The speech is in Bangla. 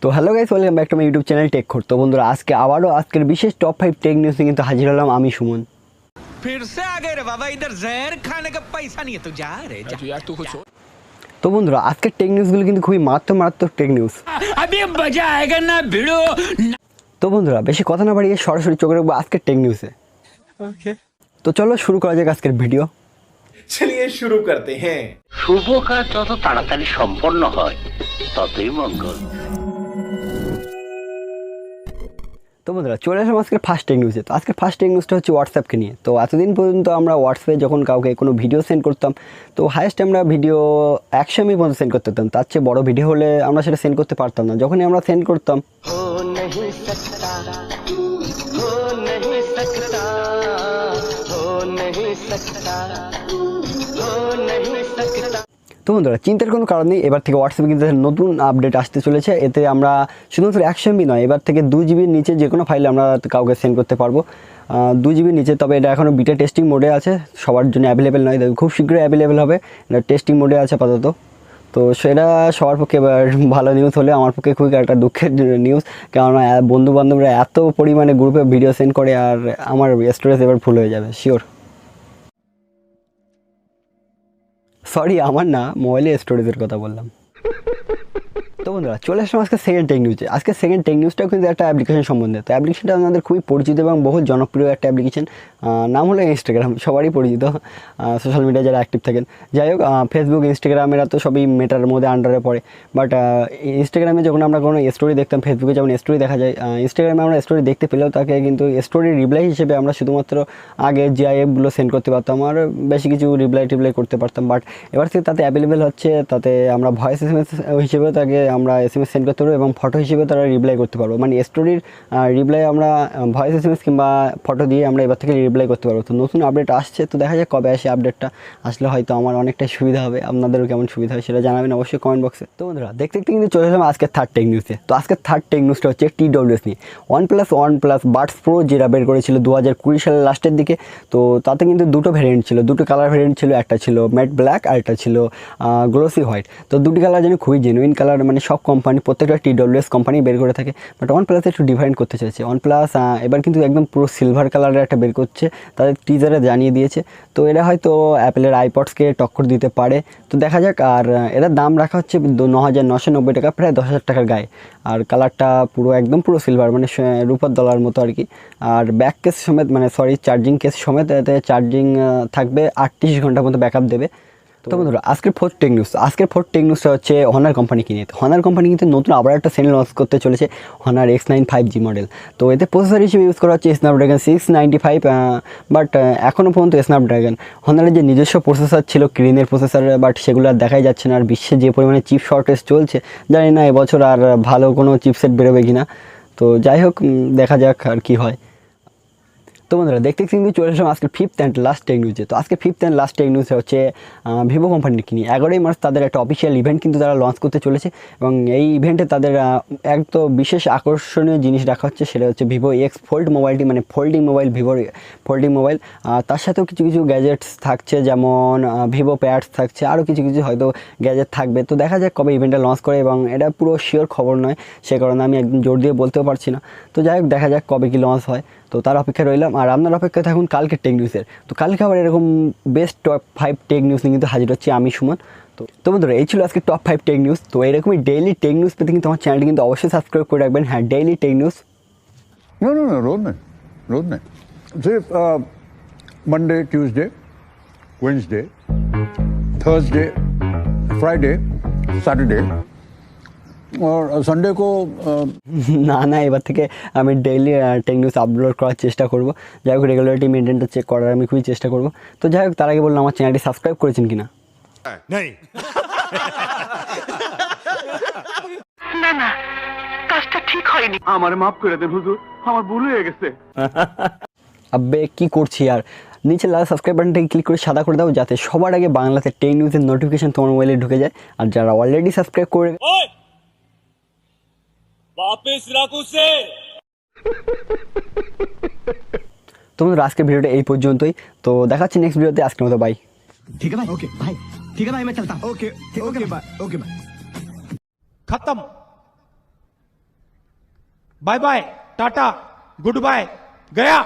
তো hello guys, welcome back to my YouTube channel Techkhor. তো বন্ধুরা, আজকের বিশেষ টপ 5 টেক নিউজ নিয়ে কিন্তু হাজির হলাম আমি সুমন। फिर से आ गए रे बाबा, इधर जहर खाने का पैसा नहीं है तो जा रे जा। यार तू कुछ তো বন্ধুরা, আজকের টেক নিউজগুলো কিন্তু খুবই মারাত্মক টেক নিউজ। अभी मजा आएगा ना भिड़ो। তো বন্ধুরা, বেশি কথা না বাড়িয়ে সরাসরি চোখে রাখবো আজকের টেক নিউজে। ओके তো চলো শুরু করা যাক আজকের ভিডিও। चलिए शुरू करते हैं। শুভ কাজ যত তাড়াতাড়ি সম্পন্ন হয় ততই মঙ্গল। তো বন্ধুরা, চলে আসলাম আজকের ফার্স্ট টেক নিউজে। তো আজকের ফার্স্ট টেক নিউজটা হচ্ছে হোয়াটসঅ্যাপকে নিয়ে। তো এতদিন পর্যন্ত আমরা হোয়াটসঅ্যাপে যখন কাউকে কোনো ভিডিও সেন্ড করতাম, তো হায়েস্ট আমরা ভিডিও 100 MB পর্যন্ত সেন্ড করতে পারতাম। তার চেয়ে বড় ভিডিও হলে আমরা সেটা সেন্ড করতে পারতাম না। যখনই আমরা সেন্ড করতাম তো বন্ধুরা, চিন্তার কোনো কারণ নেই। এবার থেকে হোয়াটসঅ্যাপে কিন্তু নতুন আপডেট আসতে চলেছে। এতে আমরা শুধুমাত্র 100 MB নয়, এবার থেকে 2 GB নিচে যে কোনো ফাইল আমরা কাউকে সেন্ড করতে পারবো। 2 GB নিচে। তবে এটা এখনও বিটা টেস্টিং মোডে আছে, সবার জন্য অ্যাভেলেবেল নয়। খুব শীঘ্রই অ্যাভেলেবেল হবে। এটা টেস্টিং মোডে আছে আপাতত। তো সেটা সবার পক্ষে এবার ভালো নিউজ হলে আমার পক্ষে খুবই একটা দুঃখের নিউজ, কেননা বন্ধুবান্ধবরা এত পরিমাণে গ্রুপে ভিডিও সেন্ড করে আর আমার স্টোরেজ এবার ফুল হয়ে যাবে শিওর। সরি, আমার না, মোবাইলে স্টোরেজের কথা বললাম। তো বন্ধুরা, চলে আসলাম আজকে সেকেন্ড টেক নিউজে। আজকে সেকেন্ড টেক নিউজটাও কিন্তু একটা অ্যাপ্লিকেশন সম্বন্ধে। তো অ্যাপ্লিকেশনটা আমাদের খুবই পরিচিত এবং বহু জনপ্রিয় একটা অ্যাপ্লিকেশন। নাম হলো ইনস্টাগ্রাম, সবারই পরিচিত সোশ্যাল মিডিয়া যারা অ্যাক্টিভ থাকেন। যাই হোক, ফেসবুক ইনস্টাগ্রামেরা তো সবই মেটার মধ্যে আন্ডারে পড়ে। বাট ইনস্টাগ্রামে যখন আমরা কোনো স্টোরি দেখতাম, ফেসবুকে যেমন স্টোরি দেখা যায়, ইনস্টাগ্রামে আমরা স্টোরি দেখতে পেলেও তাকে কিন্তু স্টোরির রিপ্লাই হিসেবে আমরা শুধুমাত্র আগে জিআইএফগুলো সেন্ড করতে পারতাম আর বেশি কিছু রিপ্লাই করতে পারতাম। বাট এবার থেকে তাতে অ্যাভেলেবেল হচ্ছে। তাতে আমরা ভয়েস SMS হিসেবেও তাকে আমরা SMS সেন্ড করতে পারবো এবং ফটো হিসেবে তারা রিপ্লাই করতে পারবো। মানে স্টোরির রিপ্লাই আমরা ভয়েস SMS কিংবা ফটো দিয়ে আমরা এবার থেকে রিপ্লাই করতে পারবো। তো নতুন আপডেট আসছে, তো দেখা যাক কবে আসে আপডেটটা। আসলে হয়তো আমার অনেকটাই সুবিধা হবে, আপনাদেরও কেমন সুবিধা হয় সেটা জানাবেন অবশ্যই কমেন্ট বক্সে। তো বন্ধুরা, দেখতে দেখতে কিন্তু চলে এলাম আজকের থার্ড টেক নিউজে। তো আজকের থার্ড টেক নিউজটা হচ্ছে TWS নিয়ে। ওয়ানপ্লাস বাডস প্রো যেটা বের করেছিল 2020 সালের লাস্টের দিকে। তো তাতে কিন্তু দুটো ভ্যারিয়েন্ট ছিল, দুটো কালার ভ্যারিয়েন্ট ছিল। একটা ছিল ম্যাট ব্ল্যাক আর একটা ছিল গ্লোসি হোয়াইট। তো দুটি কালার যেন খুবই জেনুইন কালার, মানে সব কোম্পানি প্রত্যেকটা TWS কোম্পানি বের করে থাকে। বাট ওয়ানপ্লাস একটু ডিফারেন্ট করতে চাইছে। ওয়ানপ্লাস এবার কিন্তু একদম পুরো সিলভার কালারের একটা বের করছে, তাদের টিজারে জানিয়ে দিয়েছে। তো এরা হয়তো অ্যাপেলের আইপডসকে টক্কর দিতে পারে। তো দেখা যাক। আর এটার দাম রাখা হচ্ছে 9,990 টাকা, প্রায় 10,000 টাকার গায়ে। আর কালারটা পুরো সিলভার, মানে রূপার ডলার মতো আর কি। আর ব্যাক কেস সমেত, মানে চার্জিং কেস সমেত এতে চার্জিং থাকবে, 38 ঘন্টা মতো ব্যাকআপ দেবে। তো বন্ধুরা, আজকের ফোর্থ টেক নিউজটা হচ্ছে হনার কোম্পানি কিনে। হনার কোম্পানি কিন্তু নতুন আবার একটা সেল লঞ্চ করতে চলেছে, হনার X9 5G মডেল। তো এতে প্রসেসর হিসেবে ইউজ করা হচ্ছে স্ন্যাপড্রাগন 695। বাট এখনও পর্যন্ত স্ন্যাপড্রাগন, হনারের যে নিজস্ব প্রসেসর ছিল ক্রিনের প্রসেসর, বাট সেগুলো আর দেখাই যাচ্ছে না। আর বিশ্বে যে পরিমাণে চিপ শর্টেজ চলছে, জানি না এবছর আর ভালো কোনো চিপসেট বেরোবে কিনা। তো যাই হোক, দেখা যাক আর কি হয়। তো বন্ধুরা, দেখতে কিন্তু চলে আসলাম আজকে ফিফথ অ্যান্ড লাস্ট টেক নিউজে। তো আজকে fifth and last tech news হচ্ছে ভিভো কোম্পানির কিনে। 11ই মার্চ তাদের একটা অফিসিয়াল ইভেন্ট কিন্তু তারা লঞ্চ করতে চলেছে এবং এই ইভেন্টে তাদের একদম বিশেষ আকর্ষণীয় জিনিস রাখা হচ্ছে, সেটা হচ্ছে ভিভো এক্স ফোল্ড মোবাইলটি, মানে ফোল্ডিং মোবাইল, ভিভোর ফোল্ডিং মোবাইল। তার সাথেও কিছু গ্যাজেটস থাকছে, যেমন ভিভো প্যাডস থাকছে, আরও কিছু হয়তো গ্যাজেট থাকবে। তো দেখা যাক কবে ইভেন্টটা লঞ্চ করে, এবং এটা পুরো শিওর খবর নয়, সে কারণে আমি একদম জোর দিয়ে বলতেও পারছি না। তো যাই হোক, দেখা যাক কবে কি লঞ্চ হয়। তো তার অপেক্ষা রইলাম। আর আপনার অপেক্ষায় থাকুন কালকে টেক নিউজের। তো কালকে আবার এরকম বেস্ট টপ 5 টেক নিউজ নিয়ে কিন্তু হাজির হচ্ছে আমি সুমন। তো বন্ধুরা, এই ছিল আজকে টপ 5 টেক নিউজ। তো এরকমই ডেইলি টেক নিউজ পেতে কিন্তু আমার চ্যানেলটি কিন্তু অবশ্যই সাবস্ক্রাইব করে রাখবেন। হ্যাঁ, ডেইলি টেক নিউজ। No, रोज नहीं सिर्फ Monday, Tuesday, Wednesday, Thursday, Friday, Saturday और संडे को না, এবার থেকে আমি ডেইলি টেক নিউজ আপলোড করার চেষ্টা করব। যাই হোক, রেগুলারিটি মেনটেনটা চেক করার আমি খুবই চেষ্টা করব। তো যাই হোক, তার আগে বললাম আমার চ্যানেলটি সাবস্ক্রাইব করেছেন কিনা। না কাজটা ঠিক হয়নি, আমার মাফ করে দেন হুজুর, আমার ভুল হয়ে গেছে। আবে কি করছি আর, নিচে লাল সাবস্ক্রাইব বাটনটাকে ক্লিক করে সাদা করে দাও, যাতে সবার আগে বাংলাতে টেক নিউজের নোটিফিকেশন তোমার মোবাইলে ঢুকে যায়। আর যারা অলরেডি সাবস্ক্রাইব করে তোমাদের আজকের ভিডিওটা এই পর্যন্তই। তো দেখা হচ্ছে নেক্সট ভিডিওতে। আজকের মতো বাই। ठीक है भाई, ओके भाई, ठीक है भाई, मैं चलता हूँ। Okay okay bye, okay bye, खत्म। Bye bye ta-ta goodbye गया